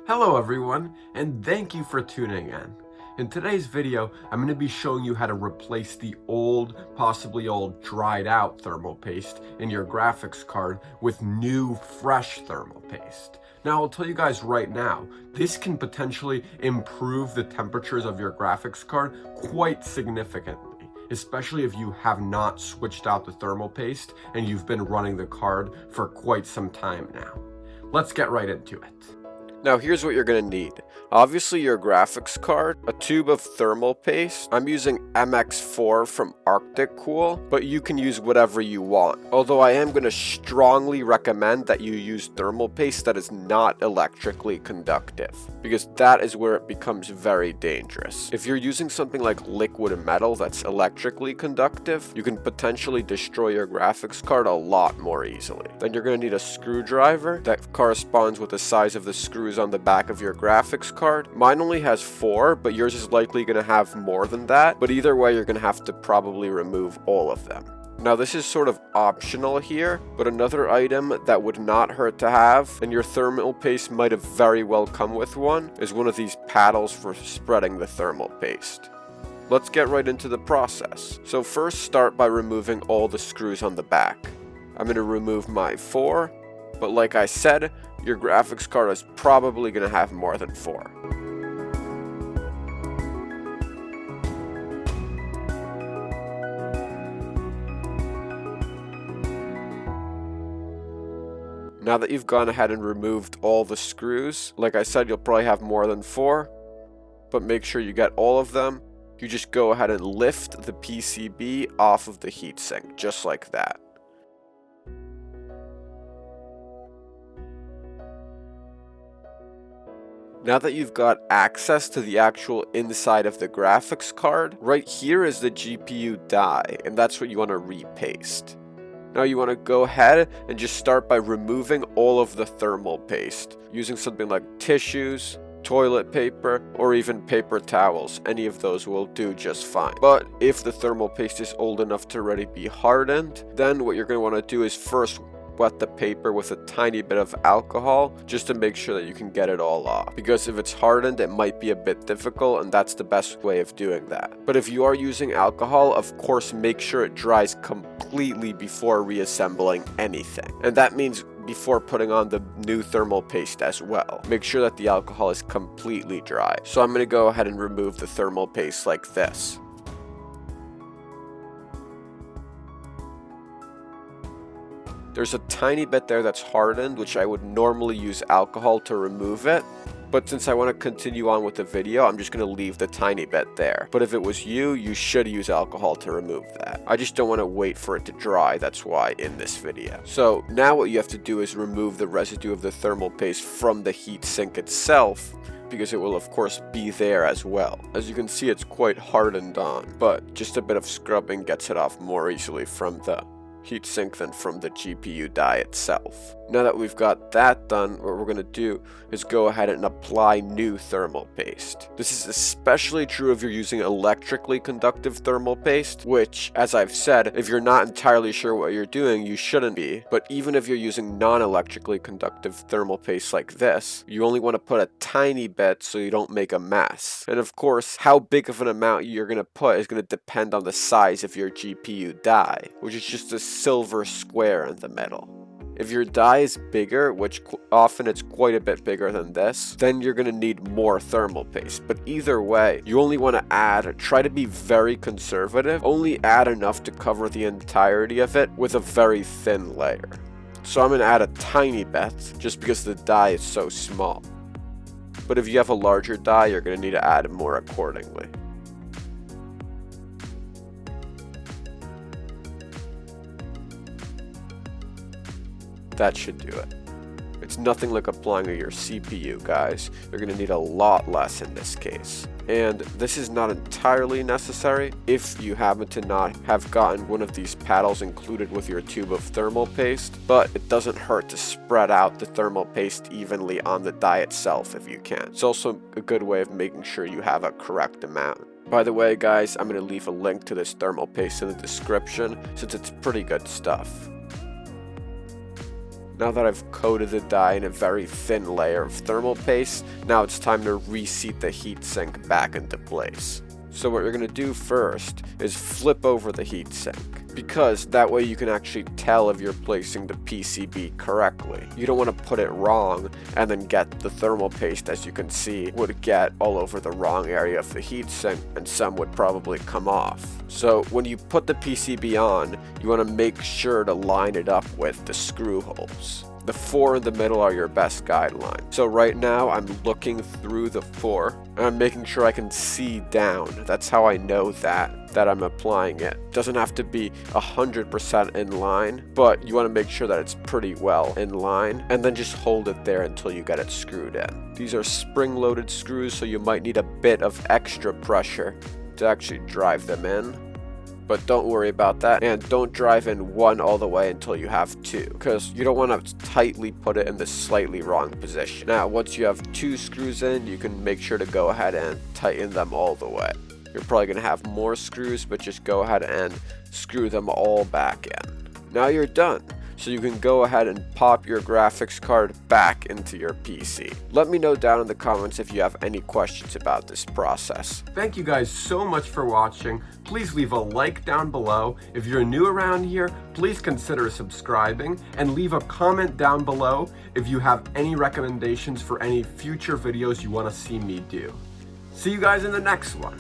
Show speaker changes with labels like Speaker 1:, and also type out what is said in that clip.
Speaker 1: Hello everyone, and thank you for tuning in. In today's video, I'm going to be showing you how to replace the old, possibly old, dried out thermal paste in your graphics card with new, fresh thermal paste. Now, I'll tell you guys right now, this can potentially improve the temperatures of your graphics card quite significantly, especially if you have not switched out the thermal paste and you've been running the card for quite some time now. Let's get right into it.
Speaker 2: Now here's what you're going to need. Obviously your graphics card, a tube of thermal paste. I'm using MX4 from Arcticool, but you can use whatever you want. Although I am going to strongly recommend that you use thermal paste that is not electrically conductive, because that is where it becomes very dangerous. If you're using something like liquid metal that's electrically conductive, you can potentially destroy your graphics card a lot more easily. Then you're going to need a screwdriver that corresponds with the size of the screws on the back of your graphics card. Mine only has 4, but yours is likely going to have more than that. But either way, you're going to have to probably remove all of them. Now this is sort of optional here, but another item that would not hurt to have, and your thermal paste might have very well come with one, is one of these paddles for spreading the thermal paste. Let's get right into the process. So first start by removing all the screws on the back. I'm going to remove my 4, but like I said, your graphics card is probably going to have more than 4. Now that you've gone ahead and removed all the screws, like I said, you'll probably have more than 4, but make sure you get all of them. You just go ahead and lift the PCB off of the heatsink, just like that. Now that you've got access to the actual inside of the graphics card, right here is the GPU die, and that's what you want to repaste. Now you want to go ahead and just start by removing all of the thermal paste, using something like tissues, toilet paper, or even paper towels. Any of those will do just fine. But if the thermal paste is old enough to already be hardened, then what you're going to want to do is first wet the paper with a tiny bit of alcohol just to make sure that you can get it all off, because if it's hardened it might be a bit difficult, and that's the best way of doing that. But if you are using alcohol, of course make sure it dries completely before reassembling anything, and that means before putting on the new thermal paste as well. Make sure that the alcohol is completely dry. So I'm going to go ahead and remove the thermal paste like this. There's a tiny bit there that's hardened, which I would normally use alcohol to remove it. But since I want to continue on with the video, I'm just going to leave the tiny bit there. But if it was you, you should use alcohol to remove that. I just don't want to wait for it to dry, that's why in this video. So now what you have to do is remove the residue of the thermal paste from the heatsink itself, because it will of course be there as well. As you can see, it's quite hardened on, but just a bit of scrubbing gets it off more easily from the heatsink than from the GPU die itself. Now that we've got that done, what we're going to do is go ahead and apply new thermal paste. This is especially true if you're using electrically conductive thermal paste, which, as I've said, if you're not entirely sure what you're doing, you shouldn't be. But even if you're using non-electrically conductive thermal paste like this, you only want to put a tiny bit so you don't make a mess. And of course, how big of an amount you're going to put is going to depend on the size of your GPU die, which is just a silver square in the middle. If your die is bigger, which often it's quite a bit bigger than this, then you're going to need more thermal paste. But either way, you only want to try to be very conservative, only add enough to cover the entirety of it with a very thin layer. So I'm going to add a tiny bit, just because the die is so small. But if you have a larger die, you're going to need to add more accordingly. That should do it. It's nothing like applying to your CPU, guys. You're going to need a lot less in this case. And this is not entirely necessary if you happen to not have gotten one of these paddles included with your tube of thermal paste, but it doesn't hurt to spread out the thermal paste evenly on the die itself if you can. It's also a good way of making sure you have a correct amount. By the way, guys, I'm going to leave a link to this thermal paste in the description since it's pretty good stuff. Now that I've coated the die in a very thin layer of thermal paste, now it's time to reseat the heatsink back into place. So what you're going to do first is flip over the heatsink, because that way you can actually tell if you're placing the PCB correctly. You don't want to put it wrong and then get the thermal paste, as you can see, would get all over the wrong area of the heatsink and some would probably come off. So when you put the PCB on, you want to make sure to line it up with the screw holes. The 4 in the middle are your best guideline. So right now I'm looking through the 4 and I'm making sure I can see down. That's how I know that I'm applying it. Doesn't have to be 100% in line, but you want to make sure that it's pretty well in line, and then just hold it there until you get it screwed in. These are spring-loaded screws, so you might need a bit of extra pressure to actually drive them in. But don't worry about that, and don't drive in one all the way until you have 2, because you don't want to tightly put it in the slightly wrong position. Now once you have 2 screws in, you can make sure to go ahead and tighten them all the way. You're probably going to have more screws, but just go ahead and screw them all back in. Now you're done. So you can go ahead and pop your graphics card back into your PC. Let me know down in the comments if you have any questions about this process.
Speaker 1: Thank you guys so much for watching. Please leave a like down below. If you're new around here, please consider subscribing and leave a comment down below if you have any recommendations for any future videos you want to see me do. See you guys in the next one.